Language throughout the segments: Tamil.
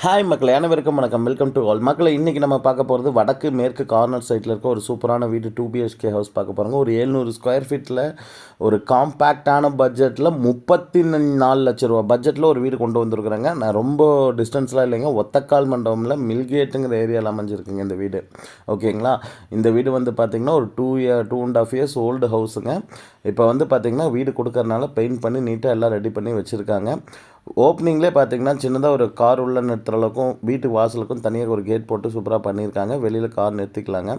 ஹாய் மக்களே, அனைவருக்கும் வணக்கம். Welcome to all. மக்களை இன்றைக்கி நம்ம பார்க்க போகிறது வடக்கு மேற்கு கார்னர் சைட்டில் இருக்க ஒரு சூப்பரான வீடு 2 BHK ஹவுஸ் பார்க்க போகிறாங்க. ஒரு 700 ஸ்கொயர் ஃபீட்டில் ஒரு காம்பேக்டான பட்ஜெட்டில் 34 லட்ச ரூபா பட்ஜெட்டில் ஒரு வீடு கொண்டு வந்திருக்குறாங்க. நான் ரொம்ப டிஸ்டன்ஸ்லாம் இல்லைங்க, ஒத்தக்கால் மண்டபமில் மில்கேட்டுங்கிற ஏரியாவில் அமைஞ்சிருக்குங்க இந்த வீடு. ஓகேங்களா? இந்த வீடு வந்து பார்த்திங்கன்னா ஒரு 2.5 இயர்ஸ் ஓல்டு ஹவுஸுங்க. இப்போ வந்து பார்த்திங்கன்னா வீடு கொடுக்கறனால பெயிண்ட் பண்ணி நீட்டாக எல்லாம் ரெடி பண்ணி வச்சுருக்காங்க. ஓப்பனிங்லேயே பார்த்தீங்கன்னா சின்னதாக ஒரு கார் உள்ள நிறுத்துகிற அளவுக்கும் வீட்டு வாசலுக்கும் தனியாக ஒரு கேட் போட்டு சூப்பராக பண்ணியிருக்காங்க. வெளியில் கார் நிறுத்திக்கலாங்க.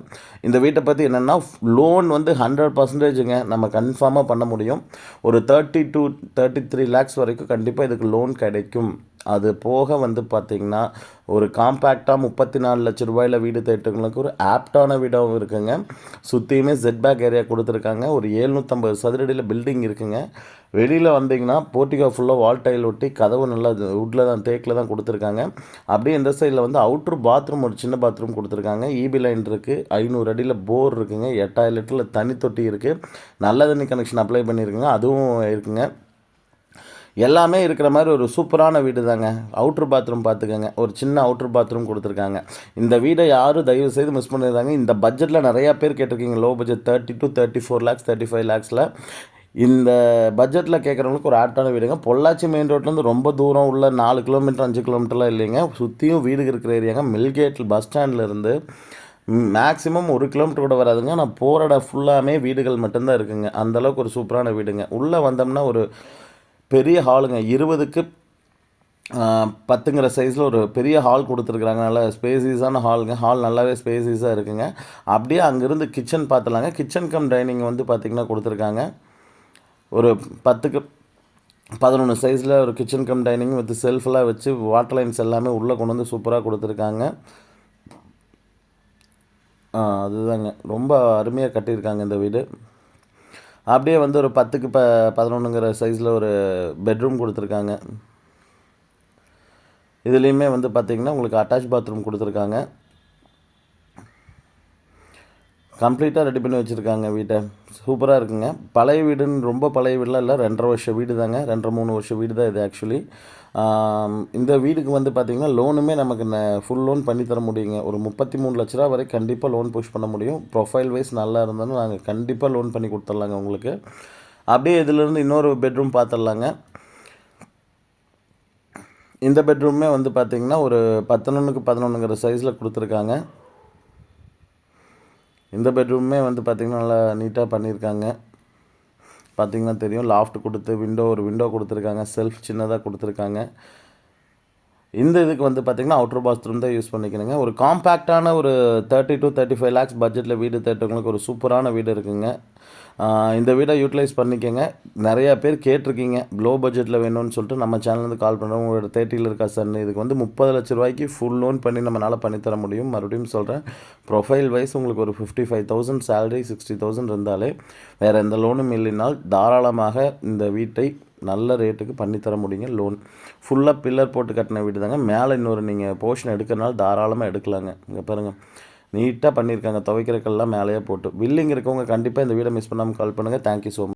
இந்த வீட்டை பற்றி என்னென்னா, லோன் வந்து 100%ங்க நம்ம கன்ஃபார்மாக பண்ண முடியும். ஒரு 30 to 33 லேக்ஸ் வரைக்கும் கண்டிப்பாக இதுக்கு லோன் கிடைக்கும். அது போக வந்து பார்த்திங்கன்னா ஒரு காம்பேக்டாக 34 லட்ச ரூபாயில் வீடு தேட்டங்களுக்கு ஒரு ஆப்டான வீடாகவும் இருக்குங்க. சுற்றியுமே ZBAC ஏரியா கொடுத்துருக்காங்க. ஒரு 750 சதுரடியில் பில்டிங் இருக்குங்க. வெளியில் வந்தீங்கன்னா போர்ட்டிகோ ஃபுல்லாக வால் டைல் ஒட்டி கதவு நல்லா வுட்டில் தான் தேக்கில் தான் கொடுத்துருக்காங்க. அப்படியே இந்த சைடில் வந்து அவுட்ரு பாத்ரூம் ஒரு சின்ன பாத்ரூம் கொடுத்துருக்காங்க. EB லைன் இருக்குது. 500 அடியில் போர் இருக்குங்க. 8000 லிட்டரில் தண்ணி தொட்டி இருக்குது. நல்ல தண்ணி கனெக்ஷன் அப்ளை பண்ணியிருக்குங்க, அதுவும் இருக்குங்க. எல்லாமே இருக்கிற மாதிரி ஒரு சூப்பரான வீடு தாங்க. அவுட்ரு பாத்ரூம் பார்த்துக்கோங்க, ஒரு சின்ன அவுட்ரு பாத்ரூம் கொடுத்துருக்காங்க. இந்த வீடை யாரும் தயவு செய்து மிஸ் பண்ணிடுறாங்க. இந்த பட்ஜெட்டில் நிறையா பேர் கேட்டிருக்கீங்க. லோ பட்ஜெட் 30 to 34 லேக்ஸ் 35 லேக்ஸில் இந்த பட்ஜெட்டில் கேட்குறவங்களுக்கு ஒரு ஆப்டான வீடுங்க. பொள்ளாச்சி மெயின் ரோட்லேருந்து ரொம்ப தூரம் உள்ள 4 கிலோமீட்டர் 5 கிலோமீட்டர்லாம் இல்லைங்க. சுற்றியும் வீடு இருக்கிற ஏரியாங்க. மில்கேட்டில் பஸ் ஸ்டாண்ட்லேருந்து மேக்ஸிமம் 1 கிலோமீட்டர் கூட வராதுங்க. நான் போகிற இடம் ஃபுல்லாமே வீடுகள் மட்டும்தான் இருக்குங்க. அந்தளவுக்கு ஒரு சூப்பரான வீடுங்க. உள்ளே வந்தோம்னா ஒரு பெரிய ஹாலுங்க. 20க்கு 10ங்கிற சைஸில் ஒரு பெரிய ஹால் கொடுத்துருக்குறாங்க. நல்லா ஸ்பேசியஸான ஹாலுங்க. ஹால் நல்லாவே ஸ்பேசியஸாக இருக்குங்க. அப்படியே அங்கேருந்து கிச்சன் பார்த்துலாங்க. கிச்சன் கம் டைனிங் வந்து பார்த்திங்கன்னா கொடுத்துருக்காங்க. ஒரு 10க்கு 11 சைஸில் ஒரு கிச்சன் கம் டைனிங் வித் செல்ஃபெல்லாம் வச்சு வாட்டர் லைன்ஸ் எல்லாமே உள்ளே கொண்டு வந்து சூப்பராக கொடுத்துருக்காங்க. அதுதாங்க, ரொம்ப அருமையாக கட்டியிருக்காங்க இந்த வீடு. அப்படியே வந்து ஒரு 10க்கு 11ங்கிற சைஸில் ஒரு பெட்ரூம் கொடுத்துருக்காங்க. இதுலேயுமே வந்து பார்த்திங்கன்னா உங்களுக்கு அட்டாச் பாத்ரூம் கொடுத்துருக்காங்க. கம்ப்ளீட்டாக ரெடி பண்ணி வச்சுருக்காங்க வீட்டை. சூப்பராக இருக்குங்க. பழைய வீடுன்னு ரொம்ப பழைய வீடெலாம் இல்லை, 2.5 வருஷம் வீடு தாங்க. 2.5-3 வருஷம் வீடு தான் இது ஆக்சுவலி. இந்த வீடுக்கு வந்து பார்த்திங்கன்னா லோனுமே நமக்கு ஃபுல் லோன் பண்ணி தர முடியுங்க. ஒரு 33 லட்ச ரூபா வரை கண்டிப்பாக லோன் புஷ் பண்ண முடியும். ப்ரொஃபைல் வைஸ் நல்லா இருந்தாலும் நாங்கள் கண்டிப்பாக லோன் பண்ணி கொடுத்துட்லாங்க உங்களுக்கு. அப்படியே இதிலேருந்து இன்னொரு பெட்ரூம் பார்த்துடலாங்க. இந்த பெட்ரூமே வந்து பார்த்திங்கன்னா ஒரு 11க்கு 11ங்கிற சைஸில் கொடுத்துருக்காங்க. இந்த பெட்ரூமே வந்து பார்த்திங்கன்னா நல்லா நீட்டாக பண்ணியிருக்காங்க. பார்த்திங்கன்னா தெரியும், லாஃப்ட் கொடுத்து ஒரு விண்டோ கொடுத்துருக்காங்க. செல்ஃப் சின்னதாக கொடுத்துருக்காங்க. இந்த இதுக்கு வந்து பார்த்திங்கன்னா அவுட்ரு பாத்ரூம் தான் யூஸ் பண்ணிக்கணுங்க. ஒரு காம்பேக்டான ஒரு 30 to 35 லேக்ஸ் பட்ஜெட்டில் வீடு தேட்டவங்களுக்கு ஒரு சூப்பரான வீடு இருக்குங்க. இந்த வீடை யூட்டிலைஸ் பண்ணிக்கோங்க. நிறையா பேர் கேட்டிருக்கீங்க லோ பட்ஜெட்டில் வேணும்னு சொல்லிட்டு. நம்ம சேனல்லேருந்து கால் பண்ணுறோம். உங்களோட 30ல் இருக்கா சார், இதுக்கு வந்து 30 லட்ச ரூபாய்க்கு ஃபுல் லோன் பண்ணி நம்மளால் பண்ணித்தர முடியும். மறுபடியும் சொல்கிறேன், ப்ரொஃபைல் வைஸ் உங்களுக்கு ஒரு 55,000 சேலரி 60,000 இருந்தாலே வேறு எந்த லோனும் இல்லைனால் தாராளமாக இந்த வீட்டை நல்ல ரேட்டுக்கு பண்ணித்தர முடியுங்க. லோன் ஃபுல்லாக பில்லர் போட்டு கட்டின வீடு தாங்க. மேலே இன்னொரு நீங்கள் போர்ஷன் எடுக்கிறனால தாராளமாக எடுக்கலாங்க. இங்கே பாருங்கள், நீட்டாக பண்ணியிருக்காங்க. துவைக்கிறக்கெல்லாம் மேலேயே போட்டு. வில்லிங் இருக்கவங்க கண்டிப்பாக இந்த வீடை மிஸ் பண்ணாமல் கால் பண்ணுங்கள். Thank you so much.